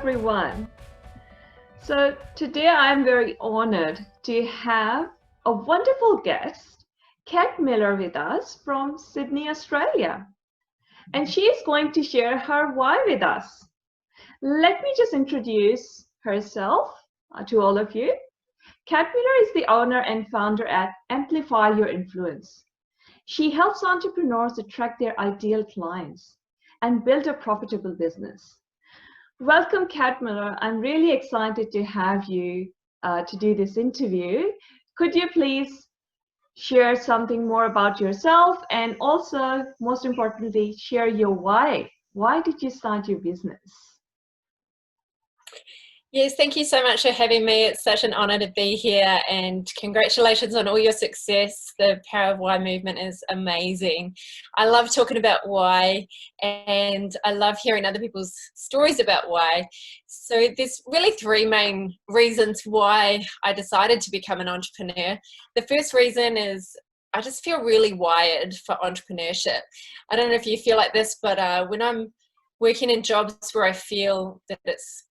everyone. So today I'm very honored to have a wonderful guest, Kat Millar, with us from Sydney, Australia. And she is going to share her why with us. Let me just introduce herself to all of you. Kat Millar is the owner and founder at Amplify Your Influence. She helps entrepreneurs attract their ideal clients and build a profitable business. Welcome, Kat Millar. I'm really excited to have you to do this interview. Could you please share something more about yourself and also, most importantly, share your why? Why did you start your business? Yes, thank you so much for having me. It's such an honor to be here, and congratulations on all your success. The Power of Why movement is amazing. I love talking about why, and I love hearing other people's stories about why. So there's really three main reasons why I decided to become an entrepreneur. The first reason is I just feel really wired for entrepreneurship. I don't know if you feel like this, but when I'm working in jobs where I feel that it's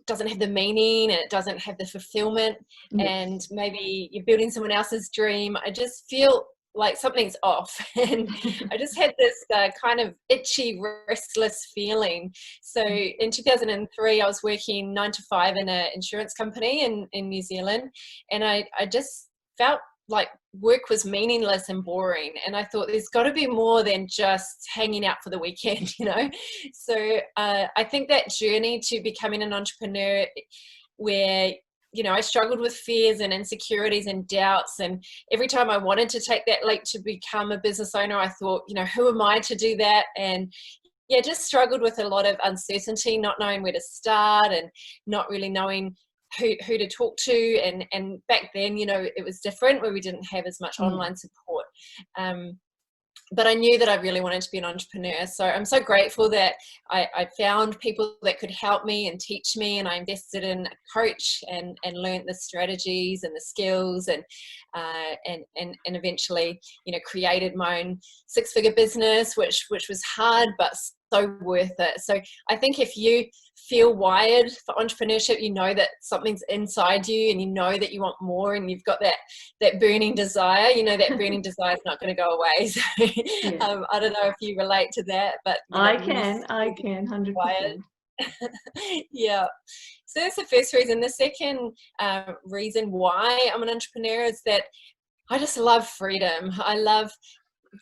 doesn't have the meaning and it doesn't have the fulfillment, and maybe you're building someone else's dream, I just feel like something's off. And I just had this kind of itchy, restless feeling. So in 2003 I was working 9 to 5 in an insurance company in New Zealand, and I just felt like work was meaningless and boring, and I thought there's got to be more than just hanging out for the weekend, you know. So I think that journey to becoming an entrepreneur, where I struggled with fears and insecurities and doubts, and every time I wanted to take that leap to become a business owner, I thought, who am I to do that? And yeah, just struggled with a lot of uncertainty, not knowing where to start and not really knowing who to talk to, and back then it was different, where we didn't have as much online support, but I knew that I really wanted to be an entrepreneur. So I'm so grateful that I found people that could help me and teach me, and I invested in a coach and learned the strategies and the skills, and eventually created my own 6-figure business, which was hard but so worth it. So I think if you feel wired for entrepreneurship, you know that something's inside you, and you know that you want more, and you've got that burning desire. That burning desire is not going to go away. So yeah. I don't know if you relate to that, but I can 100%. Yeah. So that's the first reason. The second reason why I'm an entrepreneur is that I just love freedom. I love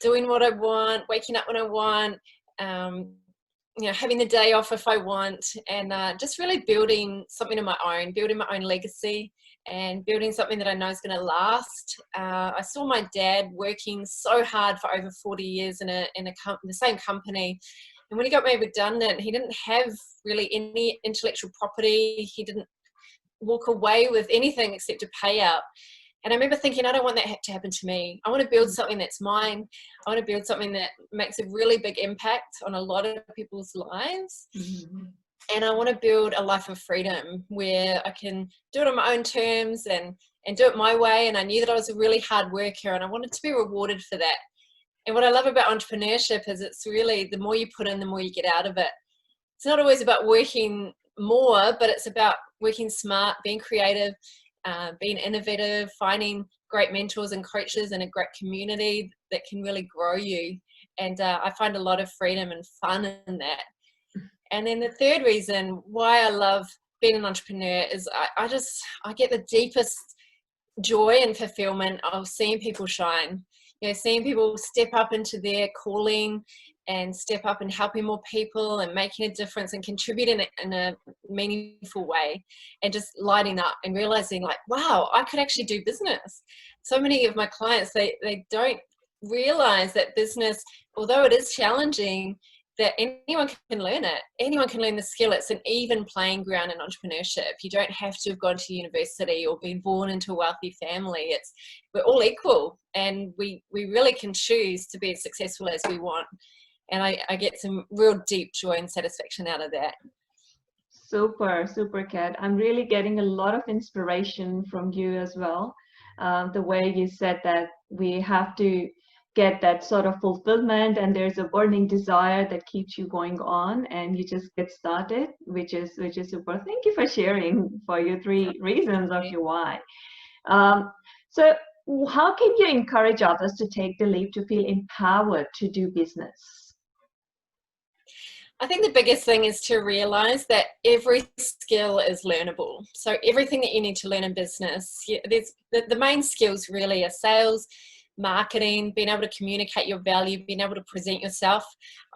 doing what I want, waking up when I want, having the day off if I want, and just really building something of my own, building my own legacy, and building something that I know is going to last. I saw my dad working so hard for over 40 years in the same company, and when he got made redundant, he didn't have really any intellectual property. He didn't walk away with anything except a payout. And I remember thinking, I don't want that to happen to me. I want to build something that's mine. I want to build something that makes a really big impact on a lot of people's lives. Mm-hmm. And I want to build a life of freedom where I can do it on my own terms and do it my way. And I knew that I was a really hard worker, and I wanted to be rewarded for that. And what I love about entrepreneurship is it's really, the more you put in, the more you get out of it. It's not always about working more, but it's about working smart, being creative, being innovative, finding great mentors and coaches and a great community that can really grow you. And I find a lot of freedom and fun in that. And then the third reason why I love being an entrepreneur is I get the deepest joy and fulfillment of seeing people shine, seeing people step up into their calling and step up and helping more people and making a difference and contributing in a meaningful way, and just lighting up and realizing, like, wow, I could actually do business. So many of my clients, they don't realize that business, although it is challenging, that anyone can learn it. Anyone can learn the skill. It's an even playing ground in entrepreneurship. You don't have to have gone to university or been born into a wealthy family. We're all equal, and we really can choose to be as successful as we want. And I get some real deep joy and satisfaction out of that. Super, Kat. I'm really getting a lot of inspiration from you as well. The way you said that we have to get that sort of fulfillment, and there's a burning desire that keeps you going on, and you just get started, which is super. Thank you for sharing for your 3 reasons of your why. um, so how can you encourage others to take the leap, to feel empowered to do business? I think the biggest thing is to realize that every skill is learnable. So everything that you need to learn in business, there's the main skills really are sales, marketing, being able to communicate your value, being able to present yourself.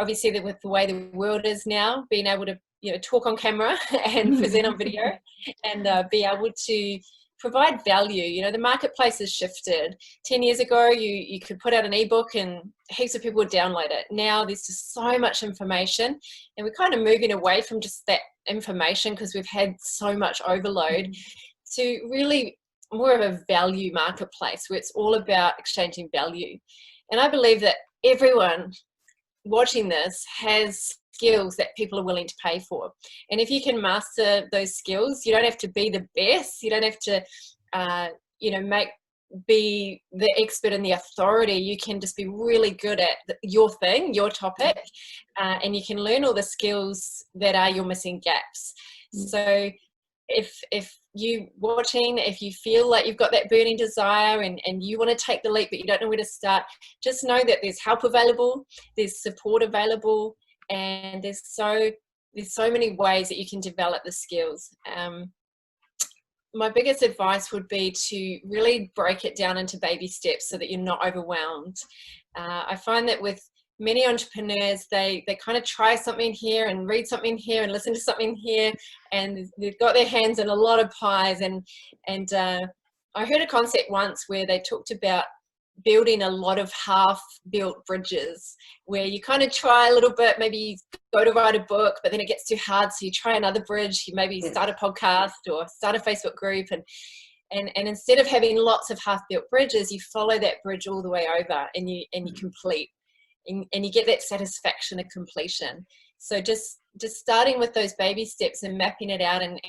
Obviously, with the way the world is now, being able to talk on camera and present on video, and be able to provide value. The marketplace has shifted. 10 years ago, you could put out an ebook and heaps of people would download it. Now there's just so much information, and we're kind of moving away from just that information because we've had so much overload to really more of a value marketplace where it's all about exchanging value. And I believe that everyone watching this has skills that people are willing to pay for, and if you can master those skills, you don't have to be the best, you don't have to be the expert and the authority. You can just be really good at your thing, your topic, and you can learn all the skills that are your missing gaps. So if you watching, if you feel like you've got that burning desire and you want to take the leap but you don't know where to start, just know that there's help available, there's support available, and there's so many ways that you can develop the skills. My biggest advice would be to really break it down into baby steps so that you're not overwhelmed. I find that with many entrepreneurs, they kind of try something here and read something here and listen to something here, and they've got their hands in a lot of pies. And I heard a concept once where they talked about building a lot of half-built bridges, where you kind of try a little bit, maybe you go to write a book, but then it gets too hard, so you try another bridge, you maybe start a podcast or start a Facebook group, and instead of having lots of half-built bridges, you follow that bridge all the way over, and you complete, and you get that satisfaction of completion. So just starting with those baby steps and mapping it out and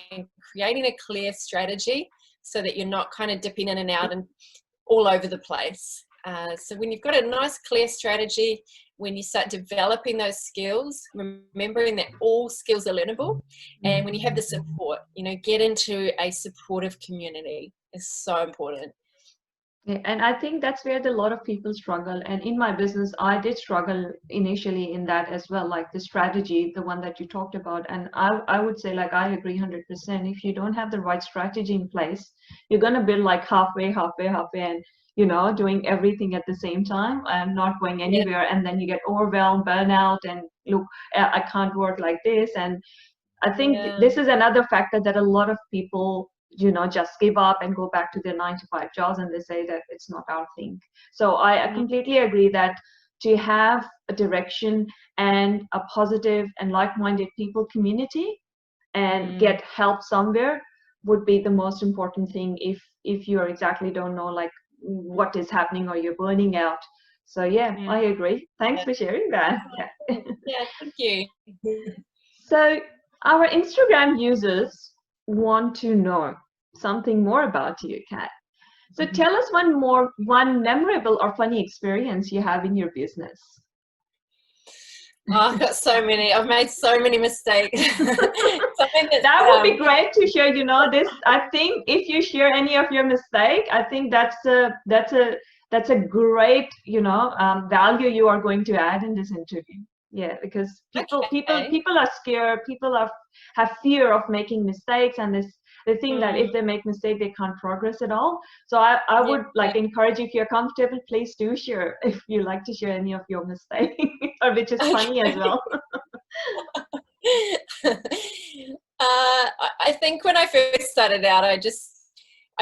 creating a clear strategy so that you're not kind of dipping in and out and all over the place. So when you've got a nice clear strategy, when you start developing those skills, remembering that all skills are learnable, and when you have the support, get into a supportive community is so important. Yeah, and I think that's where a lot of people struggle. And in my business, I did struggle initially in that as well, like the strategy, the one that you talked about. And I would say, like, I agree 100%. If you don't have the right strategy in place, you're going to build like halfway, and, doing everything at the same time and not going anywhere. And then you get overwhelmed, burnout, and look, I can't work like this. And I think this is another factor that a lot of people just give up and go back to their 9-to-5 jobs, and they say that it's not our thing. So I completely agree that to have a direction and a positive and like-minded people community and get help somewhere would be the most important thing if you exactly don't know like what is happening or you're burning out. So I agree. Thanks for sharing that. Yeah, thank you. So our Instagram users want to know something more about you, Kat. So tell us one memorable or funny experience you have in your business. Oh, I've got so many. I've made so many mistakes. That would be great to share. This. I think if you share any of your mistake, I think that's a great value you are going to add in this interview. Yeah, because people are scared. People have fear of making mistakes, and they think that if they make mistake, they can't progress at all. So I would encourage, if you're comfortable, please do share if you like to share any of your mistakes, or which is funny as well. I think when I first started out, I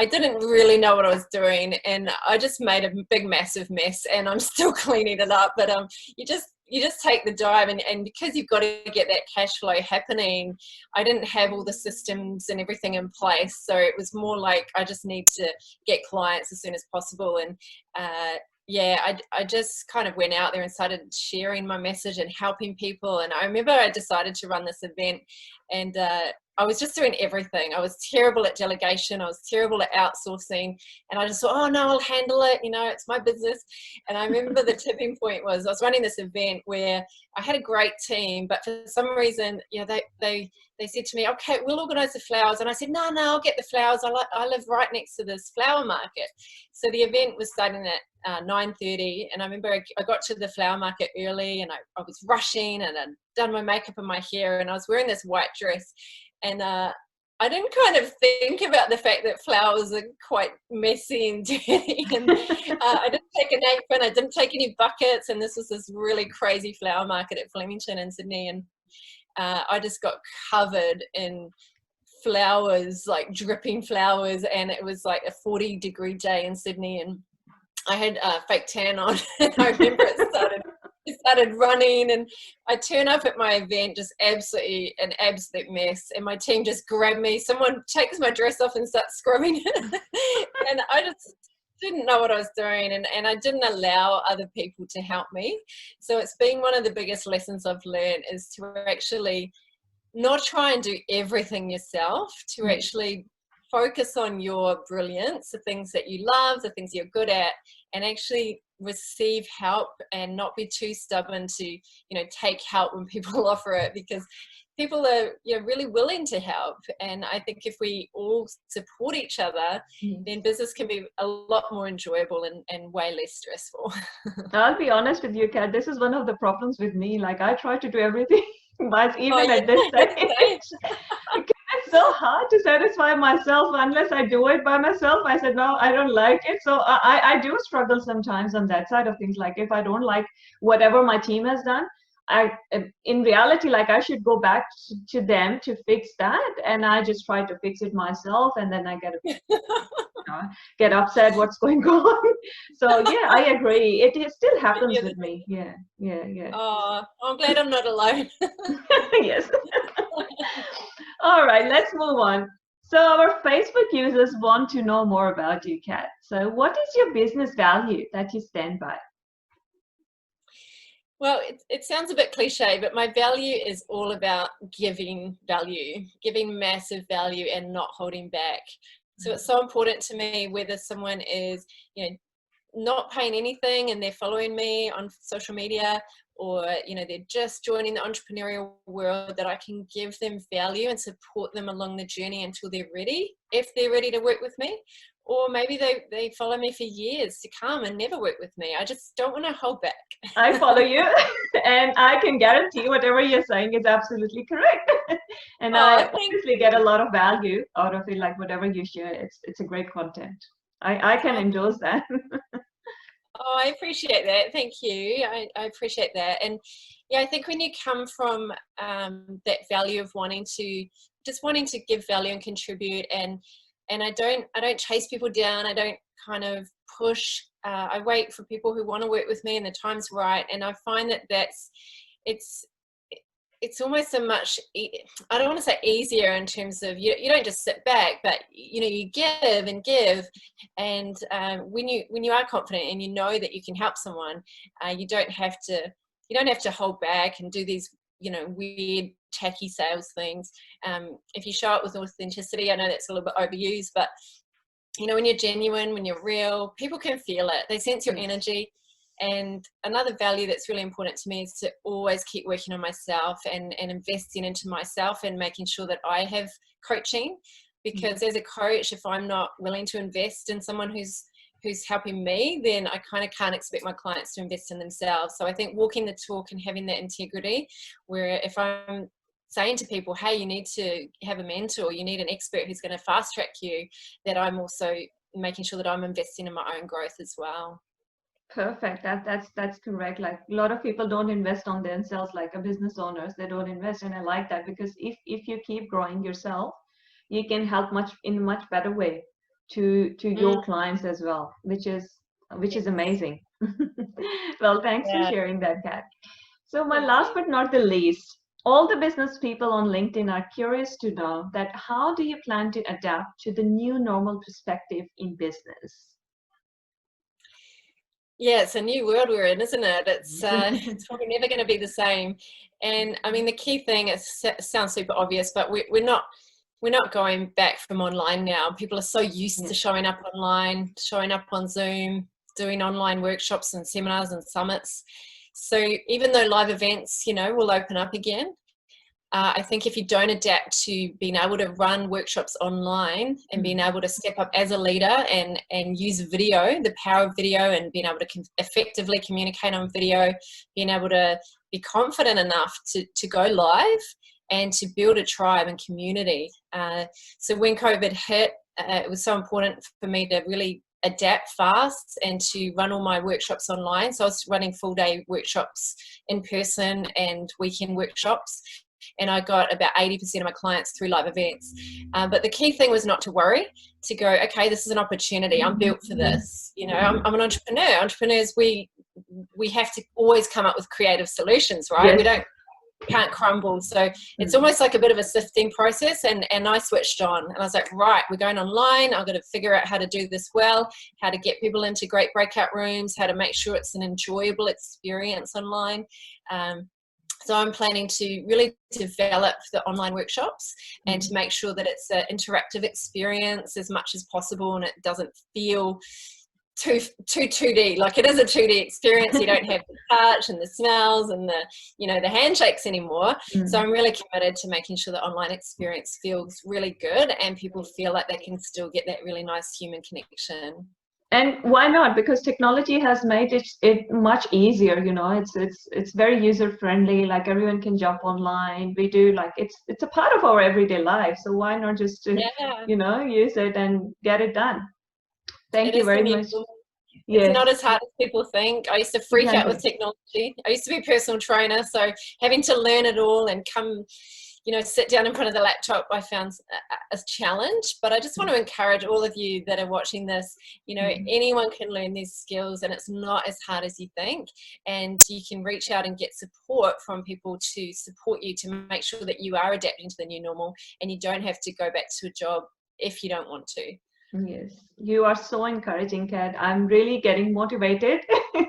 didn't really know what I was doing, and I just made a big massive mess, and I'm still cleaning it up. But you just take the dive, and because you've got to get that cash flow happening, I didn't have all the systems and everything in place. So it was more like I just need to get clients as soon as possible. And I just kind of went out there and started sharing my message and helping people. And I remember I decided to run this event, and I was just doing everything. I was terrible at delegation. I was terrible at outsourcing. And I just thought, oh no, I'll handle it. You know, it's my business. And I remember the tipping point was I was running this event where I had a great team, but for some reason, you know, they said to me, okay, we'll organize the flowers. And I said, no, I'll get the flowers. I live right next to this flower market. So the event was starting at 9:30. And I remember I got to the flower market early, and I was rushing, and I'd done my makeup and my hair, and I was wearing this white dress. And I didn't kind of think about the fact that flowers are quite messy and dirty. And I didn't take an apron, I didn't take any buckets. And this was this really crazy flower market at Flemington in Sydney. And I just got covered in flowers, like dripping flowers. And it was like a 40-degree day in Sydney. And I had a fake tan on. And I remember it started running, and I turn up at my event just absolutely an absolute mess, and my team just grabbed me. Someone takes my dress off and starts scrubbing it. And I just didn't know what I was doing, and I didn't allow other people to help me. So it's been one of the biggest lessons I've learned, is to actually not try and do everything yourself, to actually focus on your brilliance, the things that you love, the things you're good at, and actually receive help, and not be too stubborn to, you know, take help when people offer it, because people are, you know, really willing to help. And I think if we all support each other, then business can be a lot more enjoyable and way less stressful. I'll be honest with you, Kat, this is one of the problems with me. Like, I try to do everything, but even at this stage, it's so hard to satisfy myself unless I do it by myself. I said, no, I don't like it. So I do struggle sometimes on that side of things. Like, if I don't like whatever my team has done, in reality, like, I should go back to them to fix that. And I just try to fix it myself. And then I get upset what's going on. So yeah, I agree. It still happens with me. Yeah. Oh, I'm glad I'm not alone. Yes. All right, let's move on. So our Facebook users want to know more about you, Kat. So what is your business value that you stand by? Well, it sounds a bit cliche, but my value is all about giving value, giving massive value, and not holding back. So it's so important to me, whether someone is, you know, not paying anything and they're following me on social media, or, you know, they're just joining the entrepreneurial world, that I can give them value and support them along the journey until they're ready, if they're ready to work with me. Or maybe they follow me for years to come and never work with me. I just don't want to hold back. I follow you, and I can guarantee whatever you're saying is absolutely correct. And I obviously get a lot of value out of it, like whatever you share. It's a great content. I can endorse that. Oh, I appreciate that. Thank you. I appreciate that. And yeah, I think when you come from that value of wanting to give value and contribute, and I don't chase people down. I don't kind of push. I wait for people who want to work with me, and the time's right. And I find that it's almost a much, I don't want to say easier, in terms of you don't just sit back, but you know, you give and give. And when you are confident and you know that you can help someone, you don't have to hold back and do these, you know, weird tacky sales things. If you show up with authenticity, I know that's a little bit overused, but you know, when you're genuine, when you're real, people can feel it. They sense your energy. And another value that's really important to me is to always keep working on myself and investing into myself, and making sure that I have coaching. Because as a coach, if I'm not willing to invest in someone who's helping me, then I kind of can't expect my clients to invest in themselves. So I think walking the talk and having that integrity, where if I'm saying to people, hey, you need to have a mentor, you need an expert who's going to fast track you, that I'm also making sure that I'm investing in my own growth as well. Perfect. That's correct. Like, a lot of people don't invest on themselves, like a business owners, they don't invest. And I like that, because if you keep growing yourself, you can help in a much better way to your clients as well, which is amazing. Well, thanks for sharing that, Kat. So my last but not the least, all the business people on LinkedIn are curious to know that how do you plan to adapt to the new normal perspective in business? Yeah, it's a new world we're in, isn't it? It's Yes. it's probably never going to be the same. And I mean, the key thing is, it sounds super obvious, but we're not going back from online now. People are so used to Yes. showing up online, showing up on Zoom, doing online workshops and seminars and summits. So even though live events, you know, will open up again, I think if you don't adapt to being able to run workshops online and being able to step up as a leader and use video, the power of video, and being able to effectively communicate on video, being able to be confident enough to go live and to build a tribe and community. So when COVID hit, it was so important for me to really adapt fast and to run all my workshops online. So I was running full day workshops in person and weekend workshops, and I got about 80% of my clients through live events. But the key thing was not to worry, to go, okay, this is an opportunity. I'm built for this. You know, I'm an entrepreneur. Entrepreneurs, we have to always come up with creative solutions, right? Yes. Can't crumble. So it's almost like a bit of a sifting process, and I switched on and I was like, right, we're going online. I've got to figure out how to do this well, how to get people into great breakout rooms, how to make sure it's an enjoyable experience online. So I'm planning to really develop the online workshops and to make sure that it's an interactive experience as much as possible, and it doesn't feel too 2D. Like, it is a 2D experience. You don't have the touch and the smells and the, you know, the handshakes anymore. So I'm really committed to making sure the online experience feels really good and people feel like they can still get that really nice human connection. And why not? Because technology has made it much easier. You know, it's very user friendly. Like, everyone can jump online. We do, like, it's a part of our everyday life. So why not just to, Yeah, you know, use it and get it done? Thank it you is the very new much. normal. It's Yes, not as hard as people think. I used to freak out with exactly. technology. I used to be a personal trainer, so having to learn it all and come, you know, sit down in front of the laptop, I found a challenge. But I just want to encourage all of you that are watching this, you know, anyone can learn these skills, and it's not as hard as you think. And you can reach out and get support from people to support you to make sure that you are adapting to the new normal, and you don't have to go back to a job if you don't want to. Yes, you are so encouraging, Kat. I'm really getting motivated. Oh,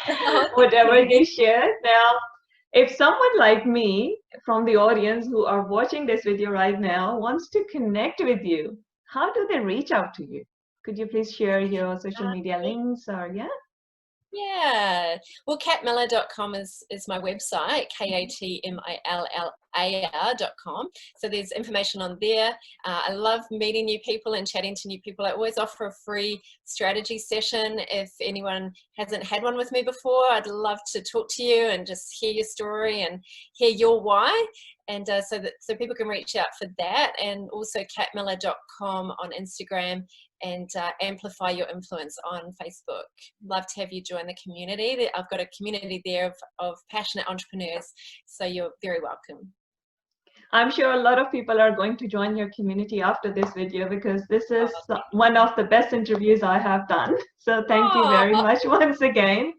thank Whatever you. you share. Now, if someone like me from the audience who are watching this video right now wants to connect with you, how do they reach out to you? Could you please share your social media links, or yeah? Yeah. Well, katmillar.com is my website, katmillar.com. So there's information on there. I love meeting new people and chatting to new people. I always offer a free strategy session. If anyone hasn't had one with me before, I'd love to talk to you and just hear your story and hear your why. And so people can reach out for that. And also katmillar.com on Instagram, and Amplify Your Influence on Facebook. Love to have you join the community. I've got a community there of passionate entrepreneurs, so you're very welcome. I'm sure a lot of people are going to join your community after this video, because this is Oh, one of the best interviews I have done. So thank you very much once again.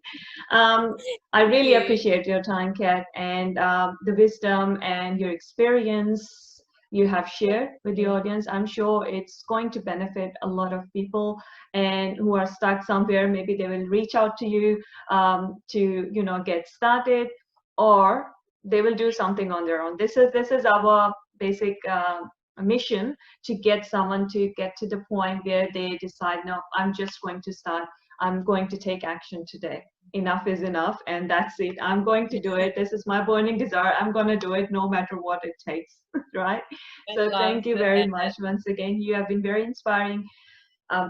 I thank really you. appreciate your time, Kat, and the wisdom and your experience you have shared with the audience. I'm sure it's going to benefit a lot of people, and who are stuck somewhere. Maybe they will reach out to you to, you know, get started, or they will do something on their own. This is our basic mission, to get someone to get to the point where they decide, no, I'm just going to start. I'm going to take action today. Enough is enough, and that's it. I'm going to do it. This is my burning desire. I'm going to do it no matter what it takes. Right? I So love thank you very that. much once again. You have been very inspiring.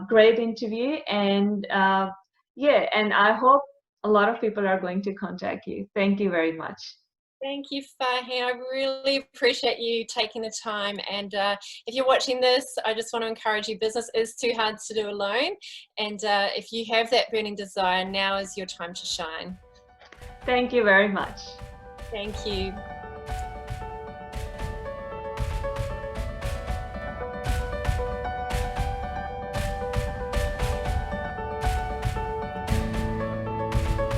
Great interview, and yeah, and I hope a lot of people are going to contact you. Thank you very much. Thank you, Fahin. I really appreciate you taking the time. And if you're watching this, I just want to encourage you, business is too hard to do alone. And if you have that burning desire, now is your time to shine. Thank you very much. Thank you.